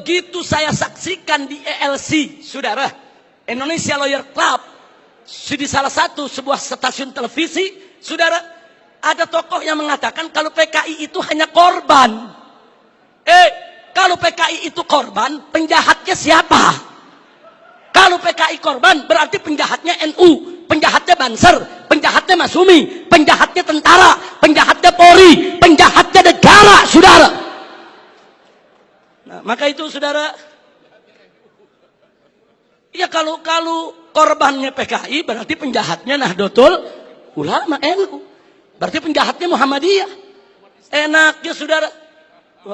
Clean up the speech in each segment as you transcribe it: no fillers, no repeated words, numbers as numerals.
Begitu saya saksikan di ELC, saudara, Indonesia Lawyer Club, di salah satu sebuah stasiun televisi, saudara, ada tokoh yang mengatakan kalau PKI itu hanya korban. Kalau PKI itu korban, penjahatnya siapa? Kalau PKI korban, berarti penjahatnya NU, penjahatnya Banser, penjahatnya Masumi, penjahatnya tentara, penjahatnya Polri, penjahatnya negara, saudara. Nah, maka itu saudara, ya kalau korbannya PKI, berarti penjahatnya Nahdlatul Ulama NU, berarti penjahatnya Muhammadiyah. Enaknya saudara,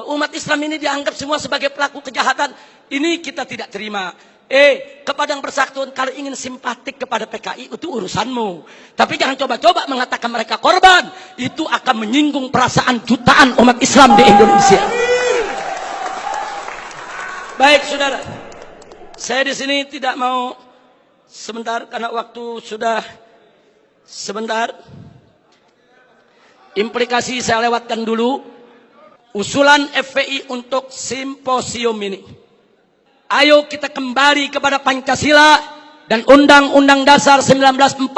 umat Islam ini dianggap semua sebagai pelaku kejahatan. Ini kita tidak terima. Kepada yang bersangkutan, kalau ingin simpatik kepada PKI itu urusanmu. Tapi jangan coba-coba mengatakan mereka korban. Itu akan menyinggung perasaan jutaan umat Islam di Indonesia. Baik saudara, saya di sini tidak mau sebentar karena waktu sudah sebentar. Implikasi saya lewatkan dulu. Usulan FPI untuk simposium ini. Ayo kita kembali kepada Pancasila dan Undang-Undang Dasar 1945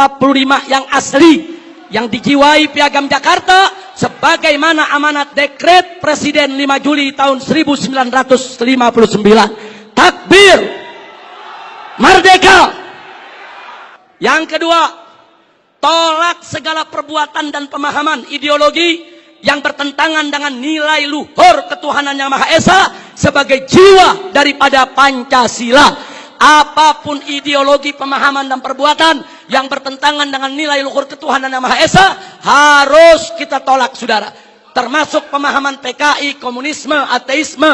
yang asli, yang dijiwai Piagam Jakarta sebagaimana amanat dekret Presiden 5 Juli tahun 1959. Takbir, merdeka. Yang kedua, tolak segala perbuatan dan pemahaman ideologi yang bertentangan dengan nilai luhur ketuhanan yang Maha Esa sebagai jiwa daripada Pancasila. Apapun ideologi, pemahaman dan perbuatan yang bertentangan dengan nilai luhur ketuhanan yang Maha Esa harus kita tolak, saudara. Termasuk pemahaman PKI, komunisme, ateisme,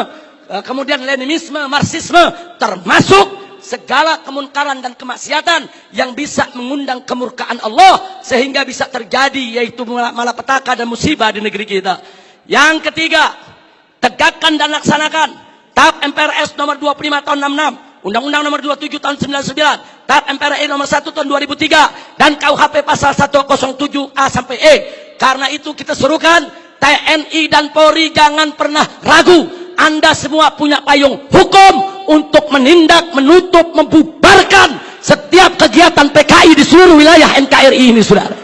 kemudian Leninisme, Marxisme, termasuk segala kemunkaran dan kemaksiatan yang bisa mengundang kemurkaan Allah sehingga bisa terjadi, yaitu malapetaka dan musibah di negeri kita. Yang ketiga, tegakkan dan laksanakan TAP MPRS nomor 25 tahun 66, Undang-Undang nomor 27 tahun 99, TAP MPRI nomor 1 tahun 2003, dan KUHP pasal 107A sampai E. Karena itu kita serukan TNI dan Polri jangan pernah ragu. Anda semua punya payung hukum untuk menindak, menutup, membubarkan setiap kegiatan PKI di seluruh wilayah NKRI ini, saudara.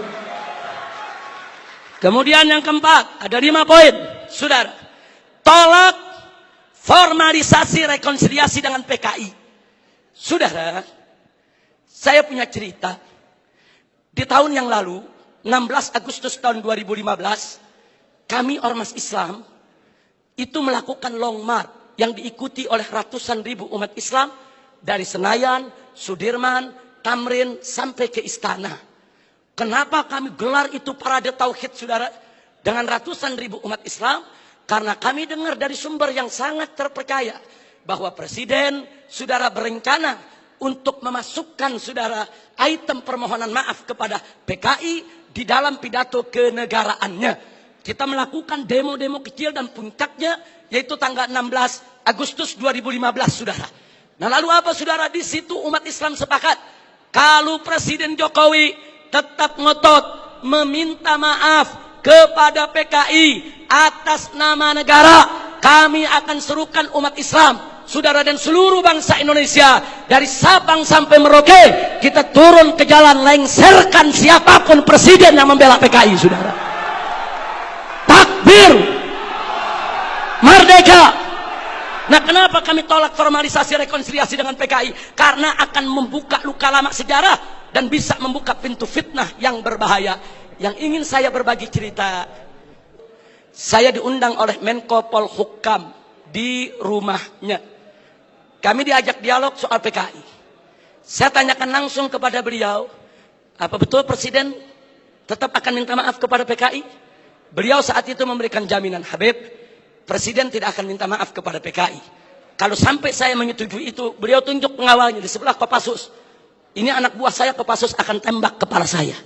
Kemudian yang keempat, ada 5 poin, saudara. Tolak formalisasi rekonsiliasi dengan PKI. Saudara, saya punya cerita. Di tahun yang lalu, 16 Agustus tahun 2015, kami Ormas Islam itu melakukan long march yang diikuti oleh ratusan ribu umat Islam dari Senayan, Sudirman, Tamrin sampai ke Istana. Kenapa kami gelar itu parade tauhid, saudara, dengan ratusan ribu umat Islam? Karena kami dengar dari sumber yang sangat terpercaya bahwa Presiden, saudara, berencana untuk memasukkan, saudara, item permohonan maaf kepada PKI di dalam pidato kenegaraannya. Kita melakukan demo-demo kecil dan puncaknya yaitu tanggal 16 Agustus 2015, saudara. Nah, lalu apa, saudara? Di situ umat Islam sepakat kalau Presiden Jokowi tetap ngotot meminta maaf kepada PKI atas nama negara, kami akan serukan umat Islam, saudara, dan seluruh bangsa Indonesia dari Sabang sampai Merauke, kita turun ke jalan lengserkan siapapun presiden yang membela PKI, saudara. Takbir, merdeka. Nah, kenapa kami tolak formalisasi rekonsiliasi dengan PKI? Karena akan membuka luka lama sejarah dan bisa membuka pintu fitnah yang berbahaya. Yang ingin saya berbagi cerita, saya diundang oleh Menko Polhukam di rumahnya. Kami diajak dialog soal PKI. Saya tanyakan langsung kepada beliau, apa betul Presiden tetap akan minta maaf kepada PKI? Beliau saat itu memberikan jaminan, Habib, Presiden tidak akan minta maaf kepada PKI. Kalau sampai saya menyetujui itu, beliau tunjuk pengawalnya di sebelah Kopassus. Ini anak buah saya, Kopassus akan tembak kepala saya.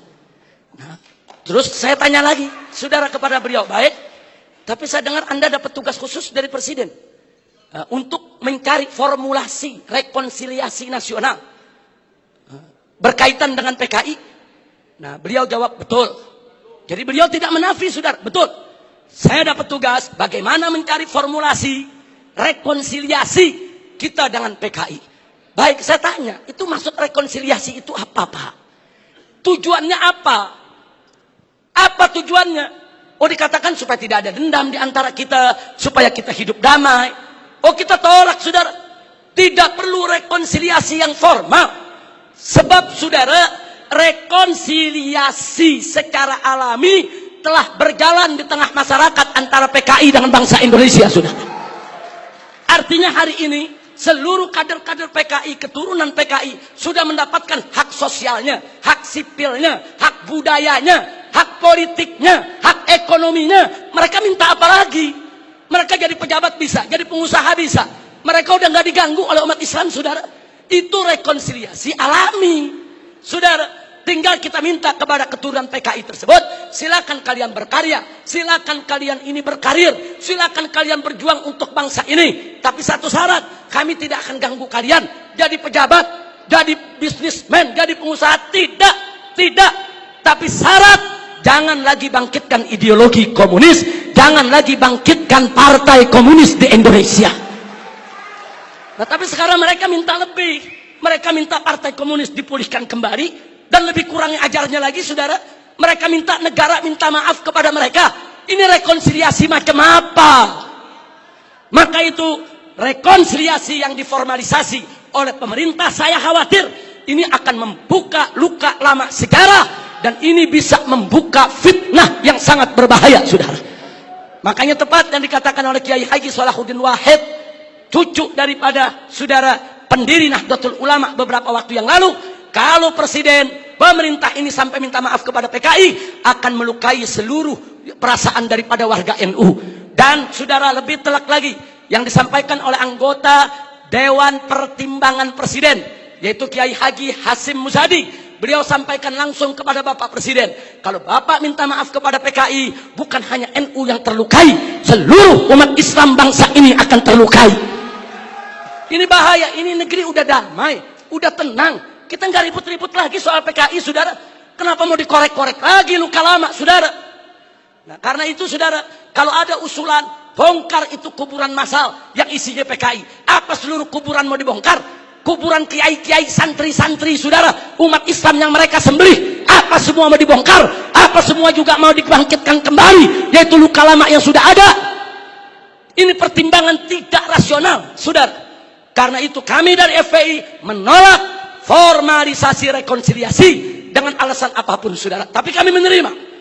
Nah, terus saya tanya lagi, saudara, kepada beliau, baik, tapi saya dengar Anda dapat tugas khusus dari Presiden untuk mencari formulasi rekonsiliasi nasional berkaitan dengan PKI. Nah, beliau jawab, betul. Jadi beliau tidak menafi, saudara, betul. Saya dapat tugas bagaimana mencari formulasi rekonsiliasi kita dengan PKI. Baik, saya tanya, itu maksud rekonsiliasi itu apa, Pak? Tujuannya apa? Apa tujuannya? Oh, dikatakan supaya tidak ada dendam di antara kita, supaya kita hidup damai. Oh, kita tolak, saudara. Tidak perlu rekonsiliasi yang formal. Sebab, saudara, rekonsiliasi secara alami telah berjalan di tengah masyarakat antara PKI dengan bangsa Indonesia, saudara. Artinya hari ini seluruh kader-kader PKI, keturunan PKI sudah mendapatkan hak sosialnya, hak sipilnya, hak budayanya, hak politiknya, hak ekonominya. Mereka minta apa lagi? Mereka jadi pejabat bisa, jadi pengusaha bisa. Mereka udah nggak diganggu oleh umat Islam, saudara. Itu rekonsiliasi alami, saudara. Tinggal kita minta kepada keturunan PKI tersebut, silakan kalian berkarya, silakan kalian ini berkarir, silakan kalian berjuang untuk bangsa ini. Tapi satu syarat, kami tidak akan ganggu kalian jadi pejabat, jadi bisnismen, jadi pengusaha. Tidak. Tapi syarat, jangan lagi bangkitkan ideologi komunis, jangan lagi bangkitkan partai komunis di Indonesia. Nah, tapi sekarang mereka minta lebih. Mereka minta partai komunis dipulihkan kembali. Dan lebih kurangnya ajarnya lagi, saudara. Mereka minta negara minta maaf kepada mereka. Ini rekonsiliasi macam apa? Maka itu rekonsiliasi yang diformalisasi oleh pemerintah, saya khawatir ini akan membuka luka lama sejarah. Dan ini bisa membuka fitnah yang sangat berbahaya, saudara. Makanya tepat yang dikatakan oleh Kiai Haji Salahuddin Wahid, cucu daripada saudara pendiri Nahdlatul Ulama beberapa waktu yang lalu, kalau presiden, pemerintah ini sampai minta maaf kepada PKI, akan melukai seluruh perasaan daripada warga NU. Dan saudara, lebih telak lagi yang disampaikan oleh anggota Dewan Pertimbangan Presiden, yaitu Kiai Haji Hasim Muzadi. Beliau sampaikan langsung kepada Bapak Presiden, kalau Bapak minta maaf kepada PKI, bukan hanya NU yang terlukai, seluruh umat Islam bangsa ini akan terlukai. Ini bahaya, ini negeri udah damai, udah tenang. Kita nggak ribut-ribut lagi soal PKI, saudara. Kenapa mau dikorek-korek lagi luka lama, saudara? Nah, karena itu, saudara, kalau ada usulan bongkar itu kuburan massal yang isinya PKI. Apa seluruh kuburan mau dibongkar? Kuburan kiai-kiai, santri-santri, saudara, umat Islam yang mereka sembelih, apa semua mau dibongkar? Apa semua juga mau dibangkitkan kembali? Yaitu luka lama yang sudah ada. Ini pertimbangan tidak rasional, saudara. Karena itu kami dari FPI menolak formalisasi rekonsiliasi dengan alasan apapun, saudara. Tapi kami menerima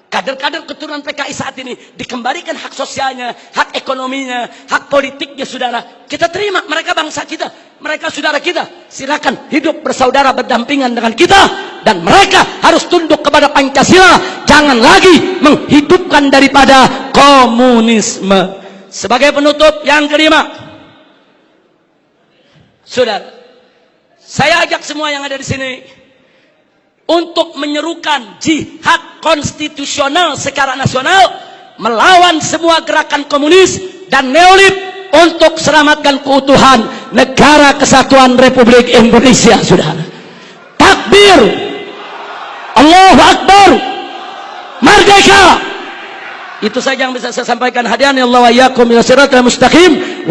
kader-kader keturunan PKI saat ini dikembalikan hak sosialnya, hak ekonominya, hak politiknya, saudara. Kita terima, mereka bangsa kita, mereka saudara kita. Silakan hidup bersaudara berdampingan dengan kita, dan mereka harus tunduk kepada Pancasila. Jangan lagi menghidupkan daripada komunisme. Sebagai penutup yang kelima, saudara, saya ajak semua yang ada di sini untuk menyerukan jihad konstitusional secara nasional melawan semua gerakan komunis dan neolib untuk selamatkan keutuhan negara kesatuan Republik Indonesia, saudara. Takbir, Allahu Akbar, merdeka. Itu saja yang bisa saya sampaikan. Hadirin Allah wa iyyakum ila siratal mustaqim.